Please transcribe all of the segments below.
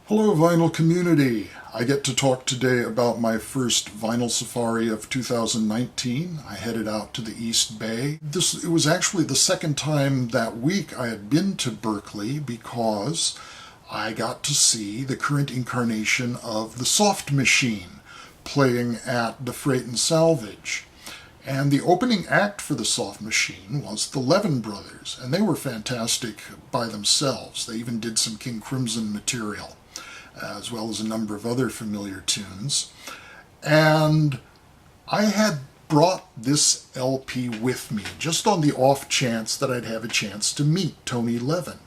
Hello, vinyl community. I get to talk today about my first vinyl safari of 2019. I headed out to the East Bay. It was actually the second time that week I had been to Berkeley because I got to see the current incarnation of the Soft Machine playing at the Freight and Salvage. And the opening act for the Soft Machine was the Levin Brothers, and they were fantastic by themselves. They even did some King Crimson material, as well as a number of other familiar tunes. And I had brought this LP with me, just on the off chance that I'd have a chance to meet Tony Levin.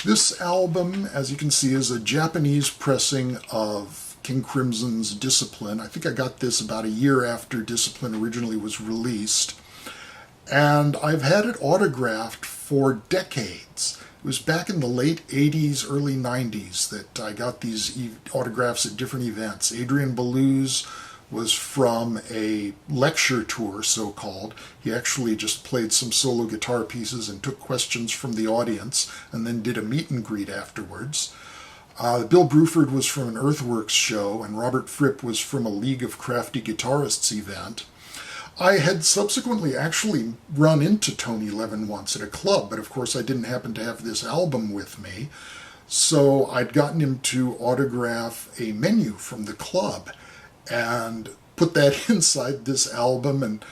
This album, as you can see, is a Japanese pressing of King Crimson's Discipline. I think I got this about a year after Discipline originally was released. And I've had it autographed for decades. It was back in the late 80s, early 90s that I got these autographs at different events. Adrian Belews was from a lecture tour, so-called. He actually just played some solo guitar pieces and took questions from the audience and then did a meet and greet afterwards. Bill Bruford was from an Earthworks show, and Robert Fripp was from a League of Crafty Guitarists event. I had subsequently actually run into Tony Levin once at a club, but of course I didn't happen to have this album with me, so I'd gotten him to autograph a menu from the club and put that inside this album, and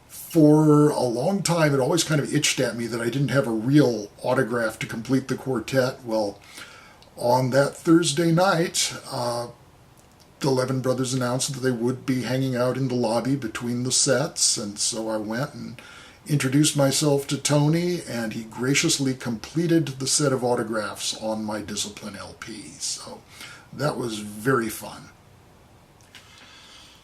for a long time it always kind of itched at me that I didn't have a real autograph to complete the quartet. Well, on that Thursday night, the Levin Brothers announced that they would be hanging out in the lobby between the sets, and so I went and introduced myself to Tony, and he graciously completed the set of autographs on my Discipline LP. So that was very fun.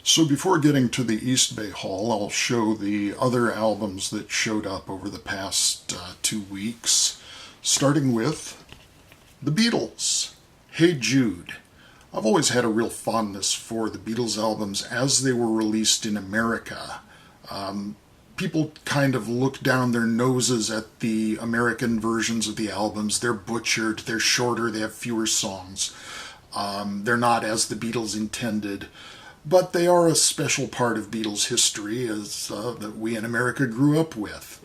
So before getting to the East Bay Hall, I'll show the other albums that showed up over the past 2 weeks, starting with the Beatles, Hey Jude. I've always had a real fondness for the Beatles albums as they were released in America. People kind of look down their noses at the American versions of the albums. They're butchered, they're shorter, they have fewer songs. They're not as the Beatles intended, but they are a special part of Beatles history that we in America grew up with.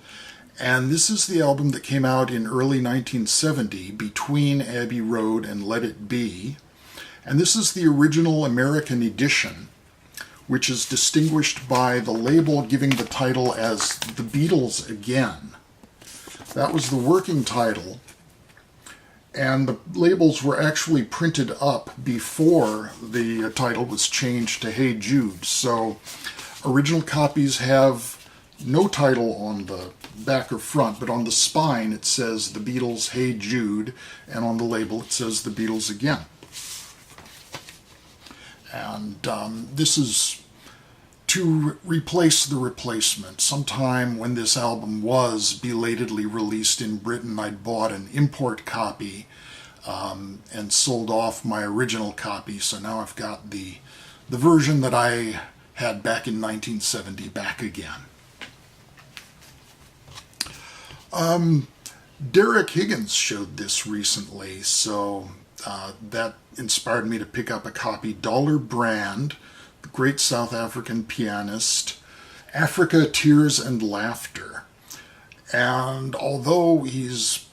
And this is the album that came out in early 1970 between Abbey Road and Let It Be. And this is the original American edition, which is distinguished by the label giving the title as The Beatles Again. That was the working title, and the labels were actually printed up before the title was changed to Hey Jude. So original copies have no title on the back or front, but on the spine it says The Beatles Hey Jude, and on the label it says The Beatles Again. And this is to replace the replacement. Sometime when this album was belatedly released in Britain, I'd bought an import copy and sold off my original copy, so now I've got the version that I had back in 1970 back again. Derek Higgins showed this recently, so that inspired me to pick up a copy. Dollar Brand, the great South African pianist, Africa, Tears and Laughter. And although he's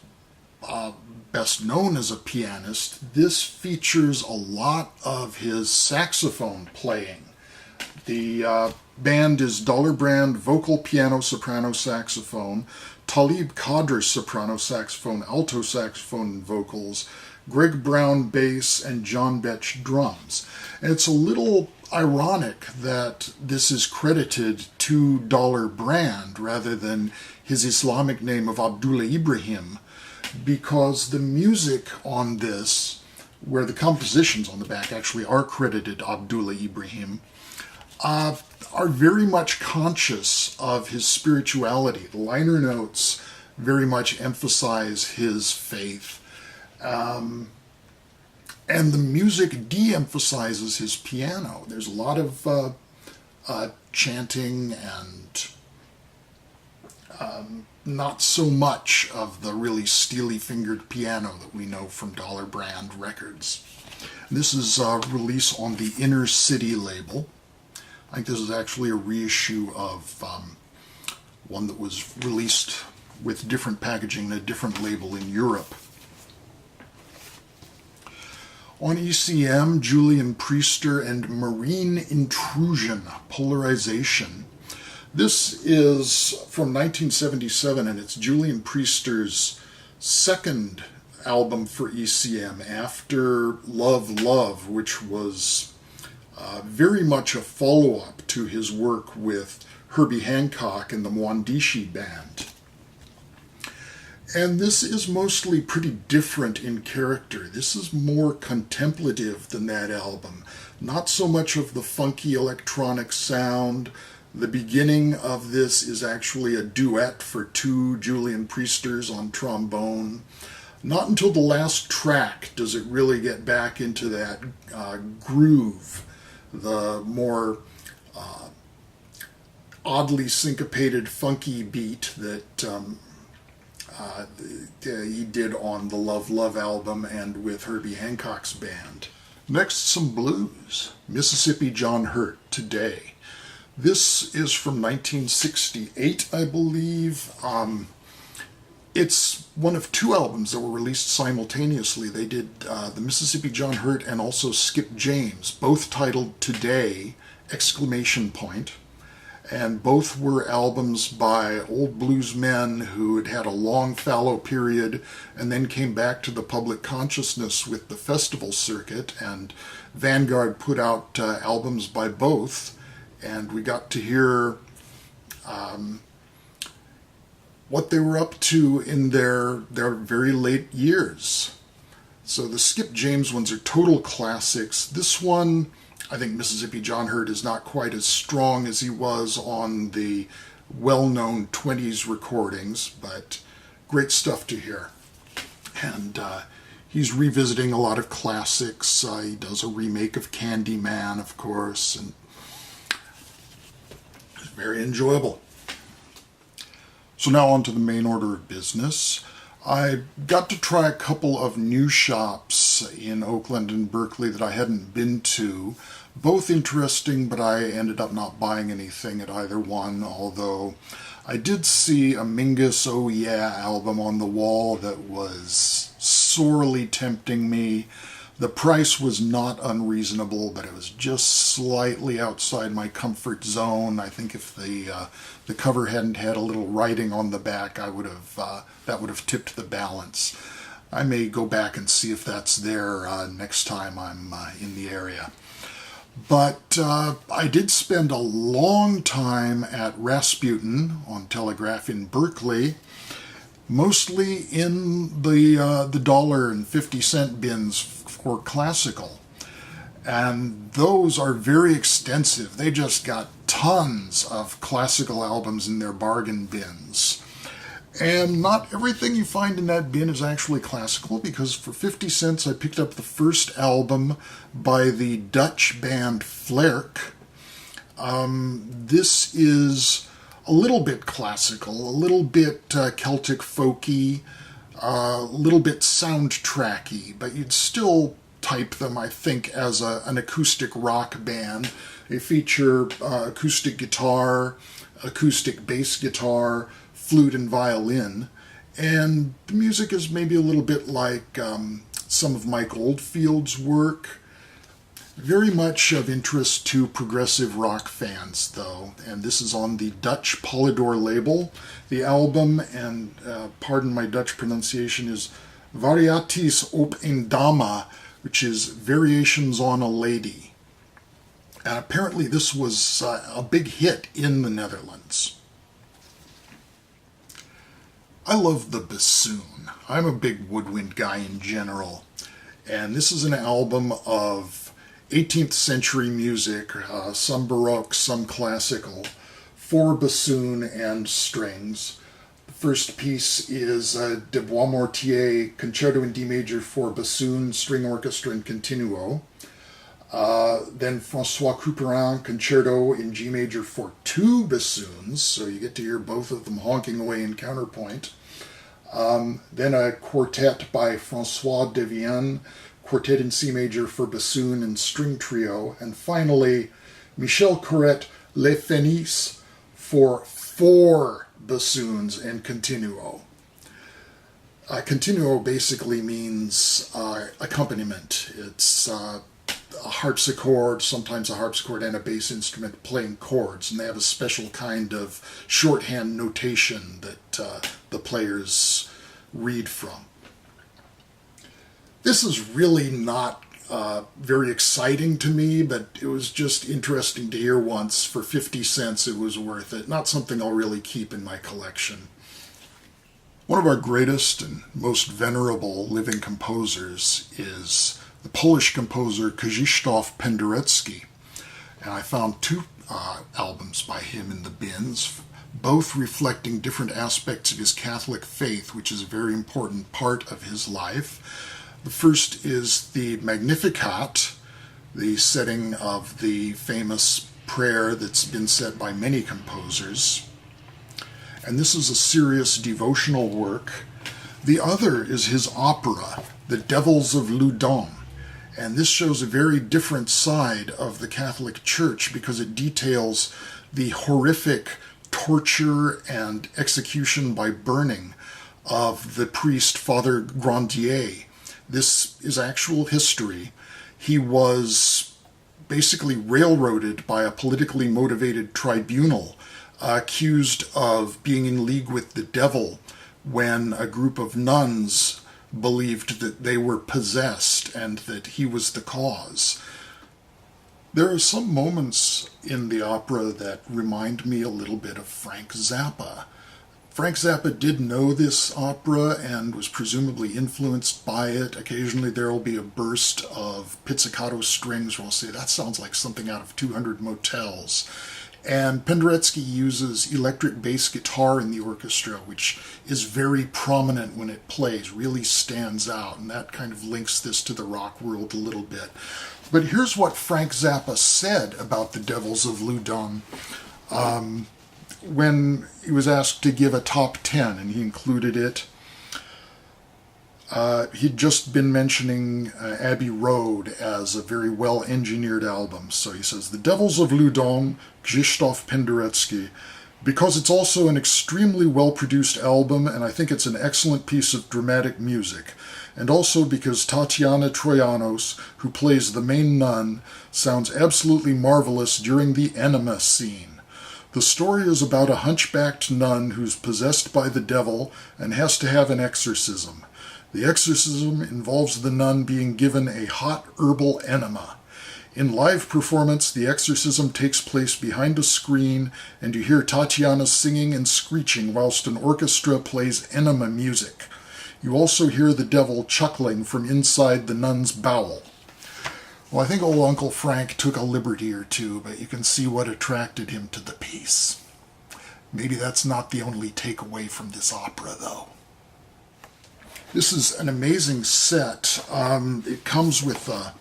best known as a pianist, this features a lot of his saxophone playing. The band is Dollar Brand, vocal, piano, soprano, saxophone, Talib Kadr, soprano saxophone, alto saxophone and vocals, Greg Brown bass, and John Betch drums. And it's a little ironic that this is credited to Dollar Brand rather than his Islamic name of Abdullah Ibrahim, because the music on this, where the compositions on the back actually are credited Abdullah Ibrahim, are very much conscious of his spirituality. The liner notes very much emphasize his faith. And the music de-emphasizes his piano. There's a lot of chanting and Not so much of the really steely-fingered piano that we know from Dollar Brand records. This is a release on the Inner City label. I think this is actually a reissue of one that was released with different packaging and a different label in Europe. On ECM, Julian Priester and Marine Intrusion, Polarization. This is from 1977, and it's Julian Priester's second album for ECM after Love, Love, which was very much a follow-up to his work with Herbie Hancock and the Mwandishi Band. And this is mostly pretty different in character. This is more contemplative than that album. Not so much of the funky electronic sound. The beginning of this is actually a duet for two Julian Priesters on trombone. Not until the last track does it really get back into that groove, the more oddly syncopated, funky beat that he did on the Love, Love album and with Herbie Hancock's band. Next, some blues. Mississippi John Hurt, Today. This is from 1968, I believe. It's one of two albums that were released simultaneously. They did the Mississippi John Hurt and also Skip James, both titled Today, ! And both were albums by old bluesmen who had had a long fallow period and then came back to the public consciousness with the festival circuit, and Vanguard put out albums by both, and we got to hear what they were up to in their very late years. So the Skip James ones are total classics. This one, I think Mississippi John Hurt is not quite as strong as he was on the well-known 20s recordings, but great stuff to hear. And he's revisiting a lot of classics. He does a remake of Candyman, of course, and it's very enjoyable. So now on to the main order of business. I got to try a couple of new shops in Oakland and Berkeley that I hadn't been to. Both interesting, but I ended up not buying anything at either one, although I did see a Mingus Oh Yeah album on the wall that was sorely tempting me. The price was not unreasonable, but it was just slightly outside my comfort zone. I think if the cover hadn't had a little writing on the back, that would have tipped the balance. I may go back and see if that's there next time I'm in the area. But I did spend a long time at Rasputin on Telegraph in Berkeley, mostly in the $1.50 bins for classical. And those are very extensive. They just got tons of classical albums in their bargain bins. And not everything you find in that bin is actually classical, because for 50 cents I picked up the first album by the Dutch band Flerk. This is a little bit classical, a little bit Celtic folky, a little bit soundtracky, but you'd still type them, I think, as an acoustic rock band. They feature acoustic guitar, acoustic bass guitar, flute and violin, and the music is maybe a little bit like some of Mike Oldfield's work. Very much of interest to progressive rock fans, though, and this is on the Dutch Polydor label. The album, and pardon my Dutch pronunciation, is Variaties op een Dame, which is Variations on a Lady. And apparently this was a big hit in the Netherlands. I love the bassoon. I'm a big woodwind guy in general, and this is an album of 18th century music, some Baroque, some classical, for bassoon and strings. The first piece is De Boismortier Concerto in D major for bassoon, string orchestra, and continuo. Then Francois Couperin Concerto in G major for two bassoons, so you get to hear both of them honking away in counterpoint. Then a quartet by Francois Devienne, Quartet in C major for bassoon and string trio. And finally, Michel Corrette Les Fenis for four bassoons and continuo. Continuo basically means accompaniment. It's a harpsichord, sometimes a harpsichord and a bass instrument playing chords, and they have a special kind of shorthand notation that the players read from. This is really not very exciting to me, but it was just interesting to hear once. For 50 cents it was worth it. Not something I'll really keep in my collection. One of our greatest and most venerable living composers is the Polish composer Krzysztof Penderecki. And I found two albums by him in the bins, both reflecting different aspects of his Catholic faith, which is a very important part of his life. The first is the Magnificat, the setting of the famous prayer that's been said by many composers. And this is a serious devotional work. The other is his opera, The Devils of Ludon. And this shows a very different side of the Catholic Church because it details the horrific torture and execution by burning of the priest Father Grandier. This is actual history. He was basically railroaded by a politically motivated tribunal, accused of being in league with the devil when a group of nuns believed that they were possessed and that he was the cause. There are some moments in the opera that remind me a little bit of Frank Zappa. Frank Zappa did know this opera and was presumably influenced by it. Occasionally there will be a burst of pizzicato strings where I'll say, that sounds like something out of 200 Motels. And Penderecki uses electric bass guitar in the orchestra, which is very prominent when it plays, really stands out, and that kind of links this to the rock world a little bit. But here's what Frank Zappa said about the Devils of Ludon when he was asked to give a top 10, and he included it. He'd just been mentioning Abbey Road as a very well-engineered album. So he says, The Devils of Ludon, Krzysztof Penderecki, because it's also an extremely well-produced album, and I think it's an excellent piece of dramatic music. And also because Tatiana Troyanos, who plays the main nun, sounds absolutely marvelous during the enema scene. The story is about a hunchbacked nun who's possessed by the devil and has to have an exorcism. The exorcism involves the nun being given a hot herbal enema. In live performance, the exorcism takes place behind a screen, and you hear Tatiana singing and screeching whilst an orchestra plays enema music. You also hear the devil chuckling from inside the nun's bowel. Well, I think old Uncle Frank took a liberty or two, but you can see what attracted him to the piece. Maybe that's not the only takeaway from this opera, though. This is an amazing set. It comes with a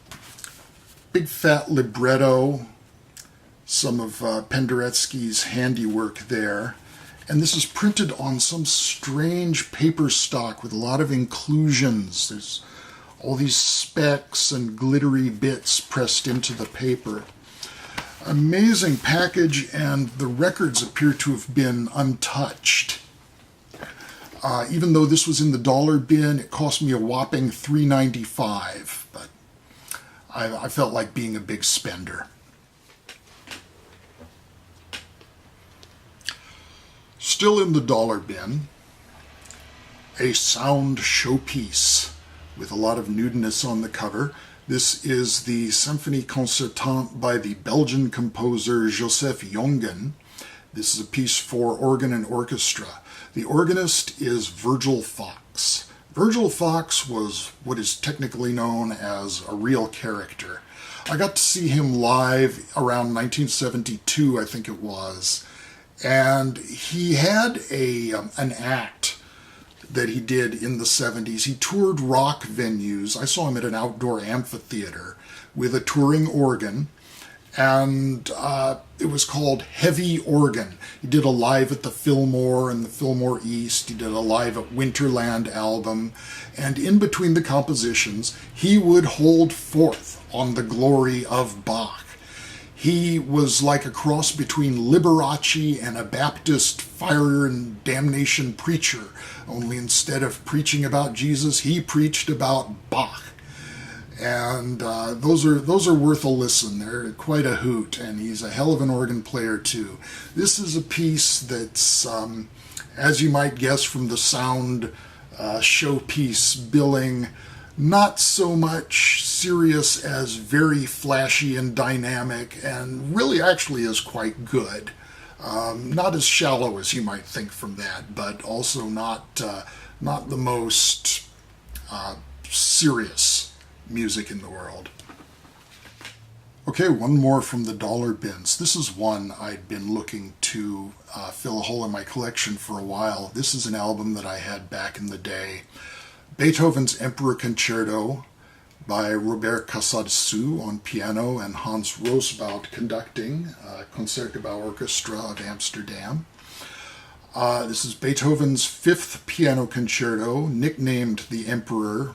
big fat libretto, some of Penderecki's handiwork there. And this is printed on some strange paper stock with a lot of inclusions. There's all these specks and glittery bits pressed into the paper. Amazing package, and the records appear to have been untouched. Even though this was in the dollar bin, it cost me a whopping $3.95, but I felt like being a big spender. Still in the dollar bin, a sound showpiece with a lot of nudeness on the cover. This is the Symphonie Concertante by the Belgian composer Yosef Youngin. This is a piece for organ and orchestra. The organist is Virgil Fox. Virgil Fox was what is technically known as a real character. I got to see him live around 1972, I think it was, and he had an act that he did in the 70s. He toured rock venues. I saw him at an outdoor amphitheater with a touring organ, and it was called Heavy Organ. He did a live at the Fillmore and the Fillmore East. He did a live at Winterland album, and in between the compositions, he would hold forth on the glory of Bach. He was like a cross between Liberace and a Baptist fire and damnation preacher, only instead of preaching about Jesus, he preached about Bach. And those are worth a listen. They're quite a hoot, and he's a hell of an organ player too. This is a piece that's, as you might guess from the sound showpiece billing, not so much serious as very flashy and dynamic, and really actually is quite good. Not as shallow as you might think from that, but also not the most serious music in the world. Okay, one more from the dollar bins. This is one I'd been looking to fill a hole in my collection for a while. This is an album that I had back in the day. Beethoven's Emperor Concerto by Robert Casadesus on piano and Hans Rosbaud conducting, Concertgebouw Orchestra of Amsterdam. This is Beethoven's fifth piano concerto, nicknamed the Emperor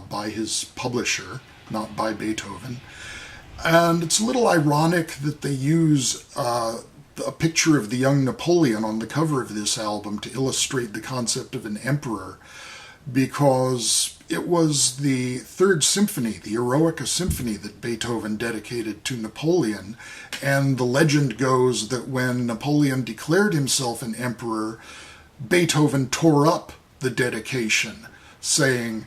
by his publisher, not by Beethoven. And it's a little ironic that they use a picture of the young Napoleon on the cover of this album to illustrate the concept of an emperor, because it was the Third Symphony, the Eroica Symphony, that Beethoven dedicated to Napoleon. And the legend goes that when Napoleon declared himself an emperor, Beethoven tore up the dedication, saying,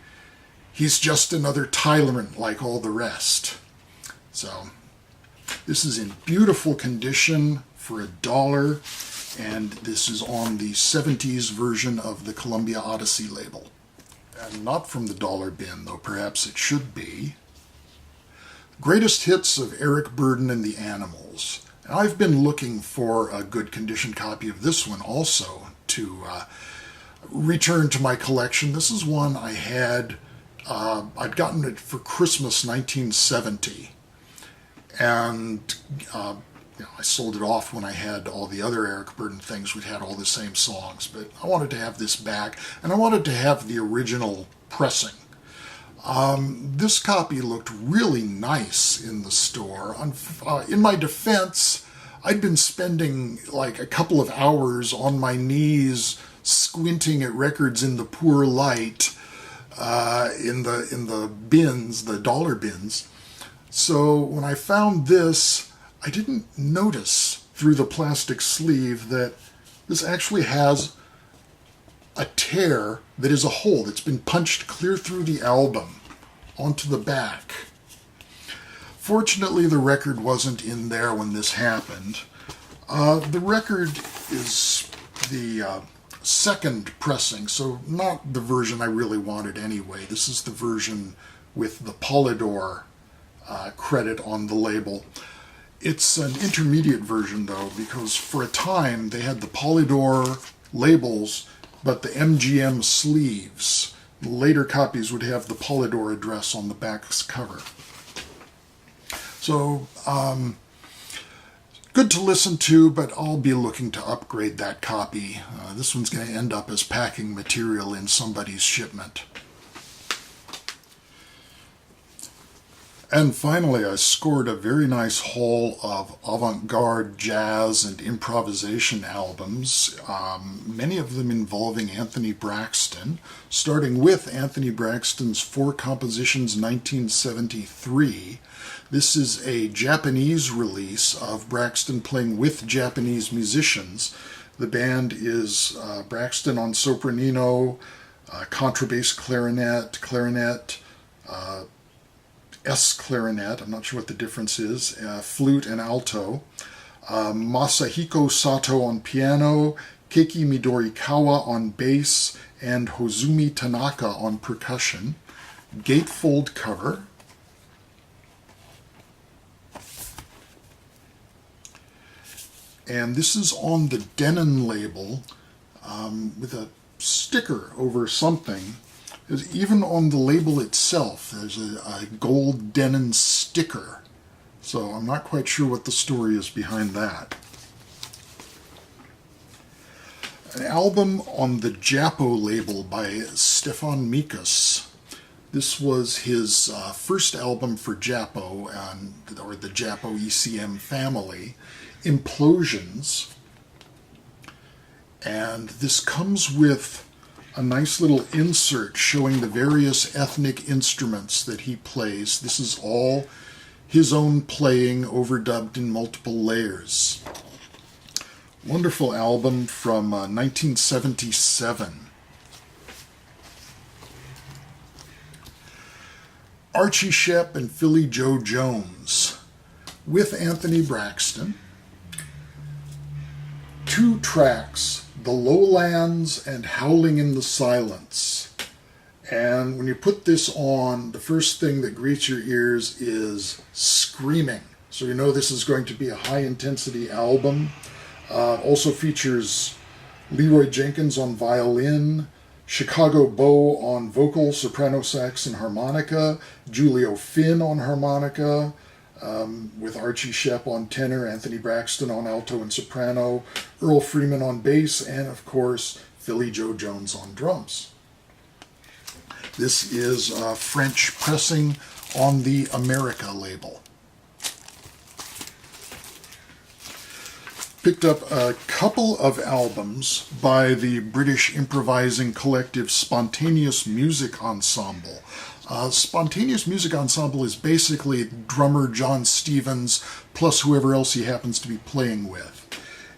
"He's just another Tylarant like all the rest." So, this is in beautiful condition for $1, and this is on the 70s version of the Columbia Odyssey label. And not from the dollar bin, though perhaps it should be. Greatest Hits of Eric Burdon and the Animals. And I've been looking for a good condition copy of this one also to return to my collection. This is one I had, I'd gotten it for Christmas 1970. And I sold it off when I had all the other Eric Burdon things. We'd had all the same songs, but I wanted to have this back, and I wanted to have the original pressing. This copy looked really nice in the store. In my defense, I'd been spending like a couple of hours on my knees squinting at records in the poor light in the bins, the dollar bins. So when I found this, I didn't notice through the plastic sleeve that this actually has a tear that is a hole that's been punched clear through the album onto the back. Fortunately, the record wasn't in there when this happened. The record is the second pressing, so not the version I really wanted anyway. This is the version with the Polydor credit on the label. It's an intermediate version, though, because for a time they had the Polydor labels, but the MGM sleeves. Later copies would have the Polydor address on the back's cover. So, good to listen to, but I'll be looking to upgrade that copy. This one's going to end up as packing material in somebody's shipment. And finally, I scored a very nice haul of avant-garde jazz and improvisation albums, many of them involving Anthony Braxton, starting with Anthony Braxton's 4 Compositions 1973. This is a Japanese release of Braxton playing with Japanese musicians. The band is Braxton on sopranino, contrabass clarinet, S clarinet, I'm not sure what the difference is, flute and alto, Masahiko Sato on piano, Keiki Midorikawa on bass, and Hozumi Tanaka on percussion. Gatefold cover. And this is on the Denon label with a sticker over something. Even on the label itself, there's a gold denim sticker. So I'm not quite sure what the story is behind that. An album on the Jappo label by Stefan Mikas. This was his first album for Jappo, or the Jappo ECM family, Implosions. And this comes with a nice little insert showing the various ethnic instruments that he plays. This is all his own playing, overdubbed in multiple layers. Wonderful album from 1977. Archie Shepp and Philly Joe Jones with Anthony Braxton. 2 tracks, The Lowlands and Howling in the Silence. And when you put this on, the first thing that greets your ears is screaming. So you know this is going to be a high-intensity album. Also features Leroy Jenkins on violin, Chicago Beau on vocal, soprano sax, and harmonica, Julio Finn on harmonica, with Archie Shepp on tenor, Anthony Braxton on alto and soprano, Earl Freeman on bass, and of course, Philly Joe Jones on drums. This is French pressing on the America label. Picked up a couple of albums by the British improvising collective Spontaneous Music Ensemble. Spontaneous Music Ensemble is basically drummer John Stevens plus whoever else he happens to be playing with.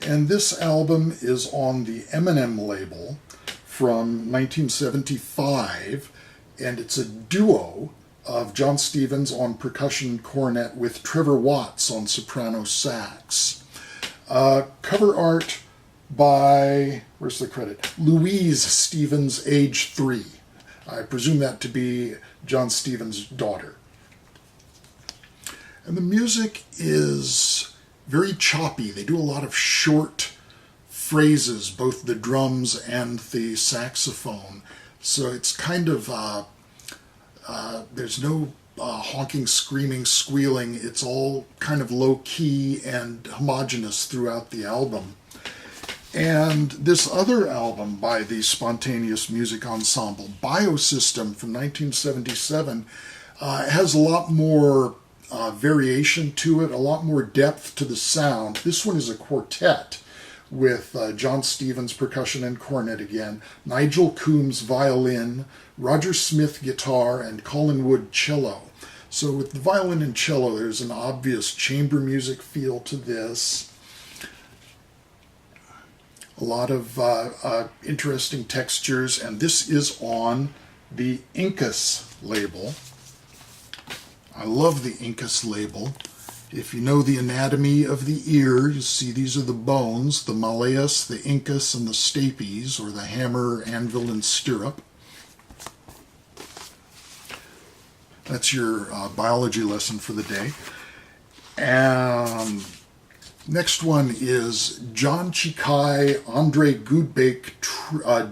And this album is on the Eminem label from 1975, and it's a duo of John Stevens on percussion cornet with Trevor Watts on soprano sax. Cover art by, where's the credit? Louise Stevens, age 3. I presume that to be John Stevens' daughter. And the music is very choppy. They do a lot of short phrases, both the drums and the saxophone. So it's kind of, there's no honking, screaming, squealing. It's all kind of low-key and homogeneous throughout the album. And this other album by the Spontaneous Music Ensemble, Biosystem from 1977, has a lot more variation to it, a lot more depth to the sound. This one is a quartet with John Stevens percussion and cornet again, Nigel Coombs violin, Roger Smith guitar, and Colin Wood cello. So with the violin and cello, there's an obvious chamber music feel to this. A lot of interesting textures, and this is on the Incus label. I love the Incus label. If you know the anatomy of the ear, you see these are the bones, the malleus, the incus, and the stapes, or the hammer, anvil, and stirrup. That's your biology lesson for the day. And next one is John Chikai, Andre Goodbake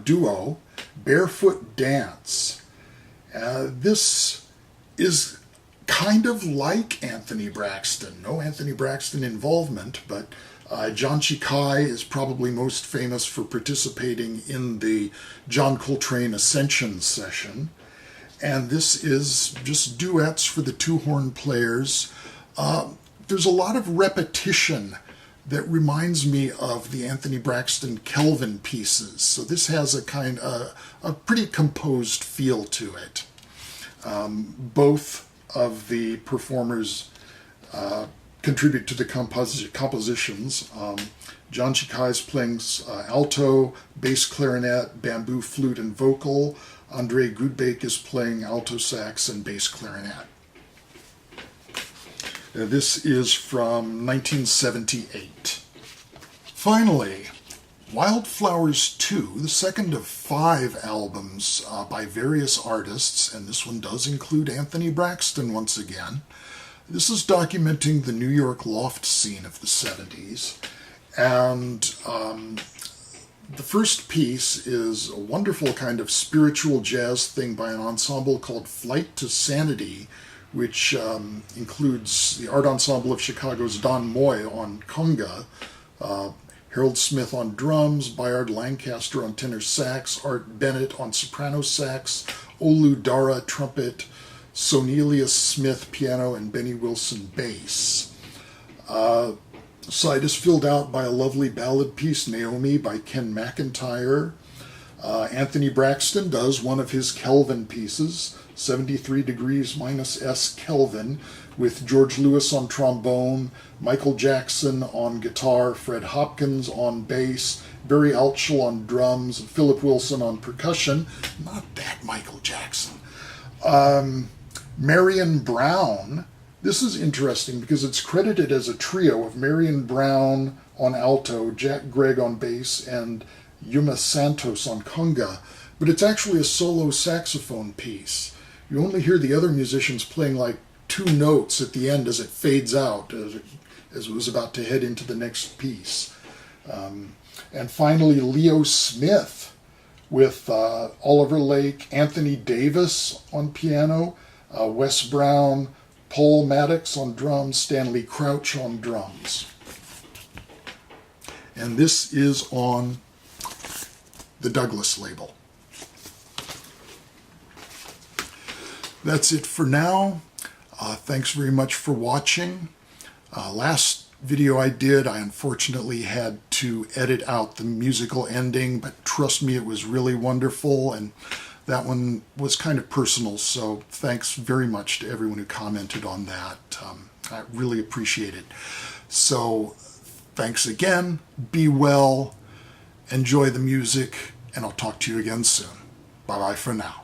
duo, Barefoot Dance. This is kind of like Anthony Braxton. No Anthony Braxton involvement, but John Chikai is probably most famous for participating in the John Coltrane Ascension session. And this is just duets for the 2-horn players. There's a lot of repetition that reminds me of the Anthony Braxton Kelvin pieces. So this has a pretty composed feel to it. Both of the performers contribute to the compositions. John Chikai is playing alto, bass clarinet, bamboo flute, and vocal. Andre Goodbake is playing alto sax and bass clarinet. This is from 1978. Finally, Wildflowers 2, the second of 5 albums by various artists, and this one does include Anthony Braxton once again. This is documenting the New York loft scene of the 70s, and The first piece is a wonderful kind of spiritual jazz thing by an ensemble called Flight to Sanity, which includes the Art Ensemble of Chicago's Don Moy on conga, Harold Smith on drums, Bayard Lancaster on tenor sax, Art Bennett on soprano sax, Olu Dara trumpet, Sonelius Smith piano, and Benny Wilson bass. The side is filled out by a lovely ballad piece, Naomi, by Ken McIntyre. Anthony Braxton does one of his Kelvin pieces, 73 degrees minus S Kelvin, with George Lewis on trombone, Michael Jackson on guitar, Fred Hopkins on bass, Barry Altschul on drums, Philip Wilson on percussion. Not that Michael Jackson. Marion Brown. This is interesting because it's credited as a trio of Marion Brown on alto, Jack Gregg on bass, and Yuma Santos on conga, but it's actually a solo saxophone piece. You only hear the other musicians playing like 2 notes at the end as it fades out, as it was about to head into the next piece. And finally, Leo Smith with Oliver Lake, Anthony Davis on piano, Wes Brown, Paul Maddox on drums, Stanley Crouch on drums. And this is on the Douglas label. That's it for now. Thanks very much for watching. Last video I did, I unfortunately had to edit out the musical ending, but trust me, it was really wonderful, and that one was kind of personal, so thanks very much to everyone who commented on that. I really appreciate it. So thanks again, be well, enjoy the music, and I'll talk to you again soon. Bye-bye for now.